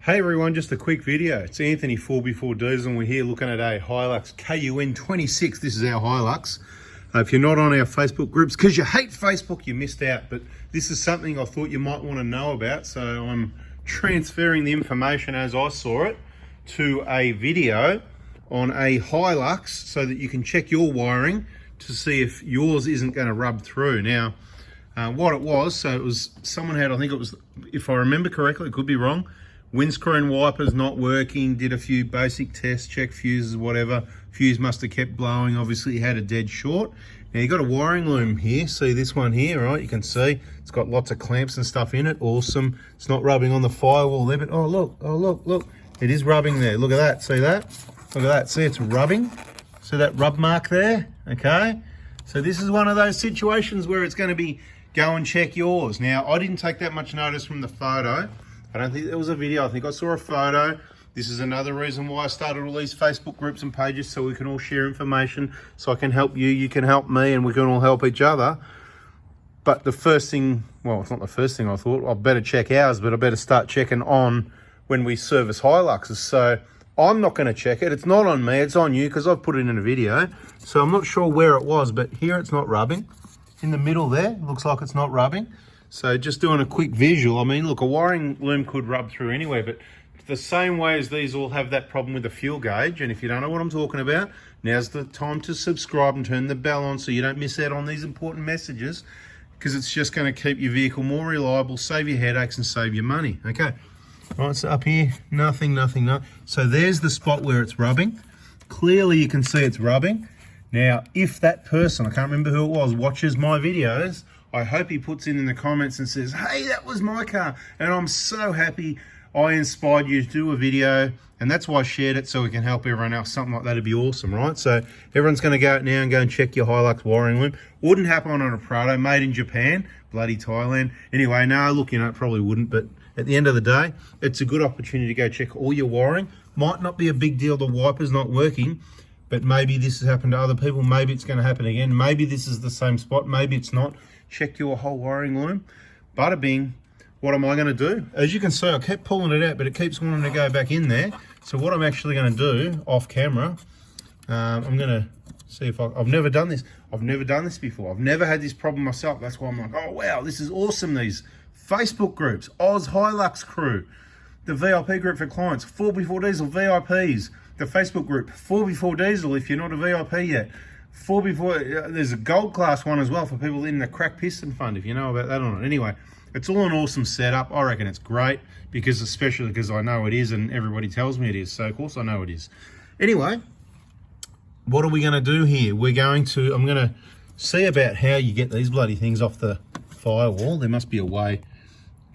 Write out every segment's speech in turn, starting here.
Hey everyone, just a quick video. It's Anthony 4x4 Diesel and we're here looking at a Hilux KUN26. This is our Hilux. If you're not on our Facebook groups, because you hate Facebook, you missed out. But this is something I thought you might want to know about. So I'm transferring the information as I saw it to a video on a Hilux so that you can check your wiring to see if yours isn't going to rub through. Now, what it was, so it was someone had, I think it was, if I remember correctly, it could be wrong, windscreen wipers not working, did a few basic tests, checked fuses, whatever. Fuse must have kept blowing, obviously he had a dead short. Now you got a wiring loom here, see this one here, right? You can see it's got lots of clamps and stuff in it, awesome. It's not rubbing on the firewall there, but oh look. It is rubbing there, look at that, see that? Look at that, see it's rubbing? See that rub mark there, okay? So this is one of those situations where it's gonna be, go and check yours. Now, I didn't take that much notice from the photo. I don't think there was a video. I think I saw a photo. This is another reason why I started all these Facebook groups and pages, so we can all share information, so I can help you, you can help me, and we can all help each other. But the first thing, well, it's not the first thing I thought, I better check ours, but I better start checking on when we service Hiluxes. So I'm not going to check it. It's not on me, it's on you, because I've put it in a video. So I'm not sure where it was, but here it's not rubbing. In the middle there, looks like it's not rubbing. So just doing a quick visual, I mean, look, a wiring loom could rub through anyway, but the same way as these all have that problem with the fuel gauge, and if you don't know what I'm talking about, now's the time to subscribe and turn the bell on so you don't miss out on these important messages, because it's just going to keep your vehicle more reliable, save your headaches and save your money. Okay, right, so up here, nothing. So there's the spot where it's rubbing. Clearly you can see it's rubbing. Now, if that person, I can't remember who it was, watches my videos, I hope he puts it in the comments and says, hey, that was my car. And I'm so happy I inspired you to do a video. And that's why I shared it, so we can help everyone else. Something like that would be awesome, right? So everyone's going to go out now and go and check your Hilux wiring loom. Wouldn't happen on a Prado, made in Japan, bloody Thailand. Anyway, no, look, you know, it probably wouldn't. But at the end of the day, it's a good opportunity to go check all your wiring. Might not be a big deal, the wiper's not working. But maybe this has happened to other people. Maybe it's going to happen again. Maybe this is the same spot. Maybe it's not. Check your whole wiring loom. Bada bing. What am I going to do? As you can see, I kept pulling it out, but it keeps wanting to go back in there. So what I'm actually going to do off camera, I'm going to see if I've never done this. I've never done this before. I've never had this problem myself. That's why I'm like, oh wow, this is awesome. These Facebook groups, Oz Hilux Crew, the VIP group for clients, 4x4 Diesel VIPs, the Facebook group, 4x4 Diesel if you're not a VIP yet. 4x4, there's a gold class one as well for people in the Crack Piston Fund, if you know about that or not. Anyway, it's all an awesome setup. I reckon it's great, because especially because I know it is and everybody tells me it is. So of course I know it is. Anyway, what are we going to do here? I'm going to see about how you get these bloody things off the firewall. There must be a way.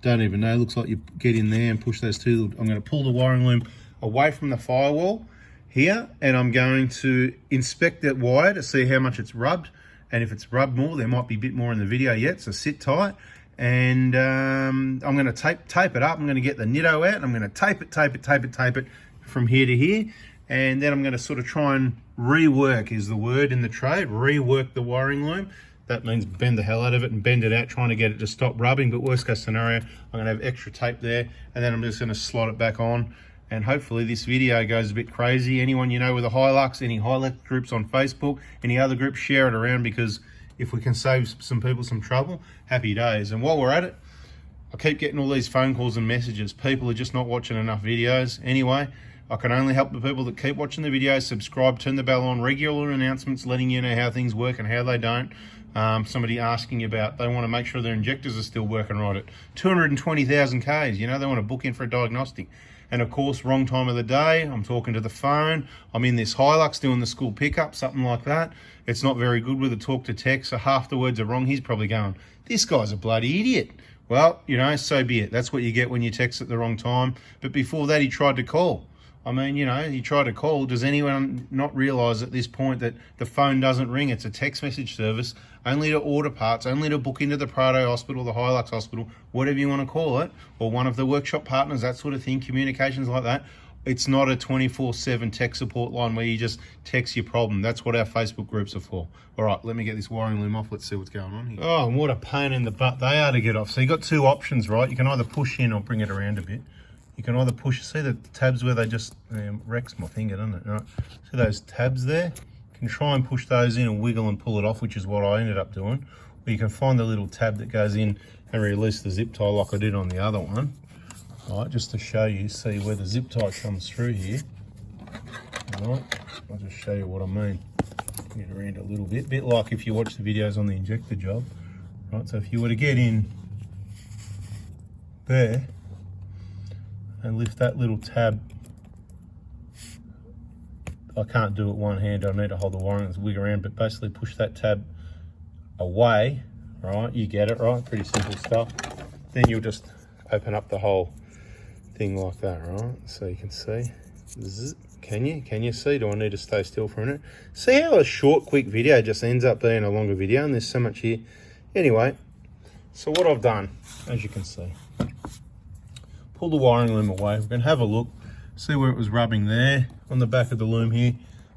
Don't even know. Looks like you get in there and push those two. I'm going to pull the wiring loom away from the firewall here, and I'm going to inspect that wire to see how much it's rubbed, and if it's rubbed more, there might be a bit more in the video yet, so sit tight. And I'm going to tape it up. I'm going to get the Nitto out, and I'm going to tape it from here to here, and then I'm going to sort of try and rework, is the word in the trade, rework the wiring loom. That means bend the hell out of it and bend it out, trying to get it to stop rubbing. But worst case scenario, I'm going to have extra tape there, and then I'm just going to slot it back on. And hopefully this video goes a bit crazy. Anyone you know with a Hilux, any Hilux groups on Facebook, any other groups, share it around, because if we can save some people some trouble, happy days. And while we're at it, I keep getting all these phone calls and messages. People are just not watching enough videos. Anyway, I can only help the people that keep watching the videos, subscribe, turn the bell on, regular announcements letting you know how things work and how they don't. Somebody asking about, they want to make sure their injectors are still working right at 220,000 Ks. You know, they want to book in for a diagnostic. And of course, wrong time of the day, I'm talking to the phone, I'm in this Hilux doing the school pickup, something like that. It's not very good with a talk to text, so half the words are wrong. He's probably going, this guy's a bloody idiot. Well, you know, so be it. That's what you get when you text at the wrong time. But before that, he tried to call. I mean, you know, he tried to call. Does anyone not realize at this point that the phone doesn't ring? It's a text message service, only to order parts, only to book into the Prado Hospital, the Hilux Hospital, whatever you want to call it, or one of the workshop partners, that sort of thing, communications like that. It's not a 24/7 tech support line where you just text your problem. That's what our Facebook groups are for. All right, let me get this wiring loom off. Let's see what's going on here. Oh, and what a pain in the butt they are to get off. So you've got two options, right? You can either push in or bring it around a bit. You can either push, see the tabs where they just wrecks my finger, doesn't it? Right? See those tabs there? You can try and push those in and wiggle and pull it off, which is what I ended up doing. Or you can find the little tab that goes in and release the zip tie like I did on the other one. All right, just to show you, see where the zip tie comes through here. All right, I'll just show you what I mean. Get around a little bit like if you watch the videos on the injector job. Right, so if you were to get in there and lift that little tab, I can't do it one hand, I need to hold the wiring and wiggle around, but basically push that tab away, right? You get it, right? Pretty simple stuff. Then you'll just open up the whole thing like that, right? So you can see. Can you see? Do I need to stay still for a minute? See how a short, quick video just ends up being a longer video, and there's so much here. Anyway, so what I've done, as you can see, pull the wiring loom away. We're gonna have a look, see where it was rubbing there on the back of the loom here.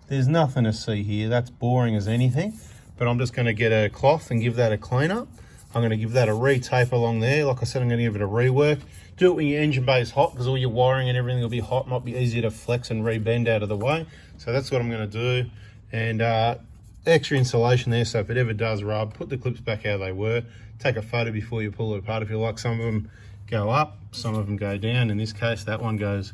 There's nothing to see here. That's boring as anything, but I'm just gonna get a cloth and give that a clean up. I'm gonna give that a re-tape along there. Like I said, I'm gonna give it a rework. Do it when your engine bay is hot, because all your wiring and everything will be hot. Might be easier to flex and re-bend out of the way. So that's what I'm gonna do. And extra insulation there, so if it ever does rub, put the clips back how they were. Take a photo before you pull it apart if you like. Some of them go up, some of them go down. In this case, that one goes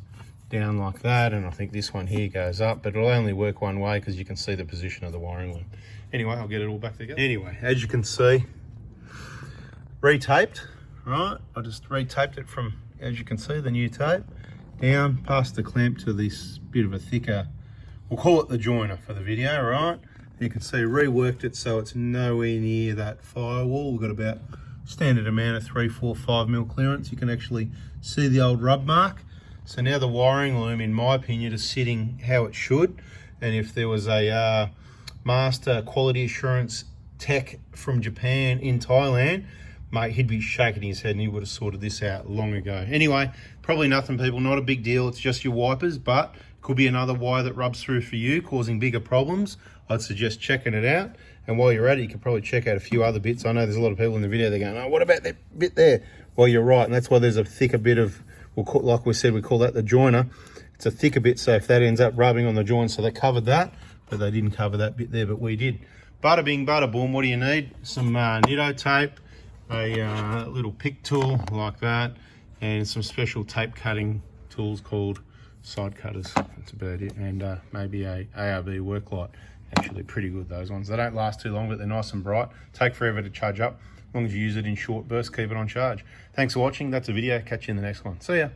down like that, and I think this one here goes up, but it'll only work one way because you can see the position of the wiring loom. Anyway, I'll get it all back together. Anyway, as you can see, re-taped, right? I just re-taped it from, as you can see, the new tape down past the clamp to this bit of a thicker, we'll call it the joiner for the video, right? You can see reworked it so it's nowhere near that firewall. We've got about standard amount of 3, 4, 5 mil clearance. You can actually see the old rub mark. So now the wiring loom, in my opinion, is sitting how it should. And if there was a master quality assurance tech from Japan in Thailand, mate, he'd be shaking his head and he would have sorted this out long ago. Anyway, probably nothing, people, not a big deal. It's just your wipers, but could be another wire that rubs through for you, causing bigger problems. I'd suggest checking it out. And while you're at it, you can probably check out a few other bits. I know there's a lot of people in the video, they're going, oh, what about that bit there? Well, you're right, and that's why there's a thicker bit of, like we said, we call that the joiner. It's a thicker bit, so if that ends up rubbing on the joint, so they covered that, but they didn't cover that bit there, but we did. Bada bing, bada boom, what do you need? Some Nitto tape, a little pick tool like that, and some special tape cutting tools called side cutters. That's about it. And maybe a ARB work light. Actually pretty good, those ones. They don't last too long, but they're nice and bright. Take forever to charge up. As long as you use it in short bursts, keep it on charge. Thanks for watching. That's a video. Catch you in the next one. See ya.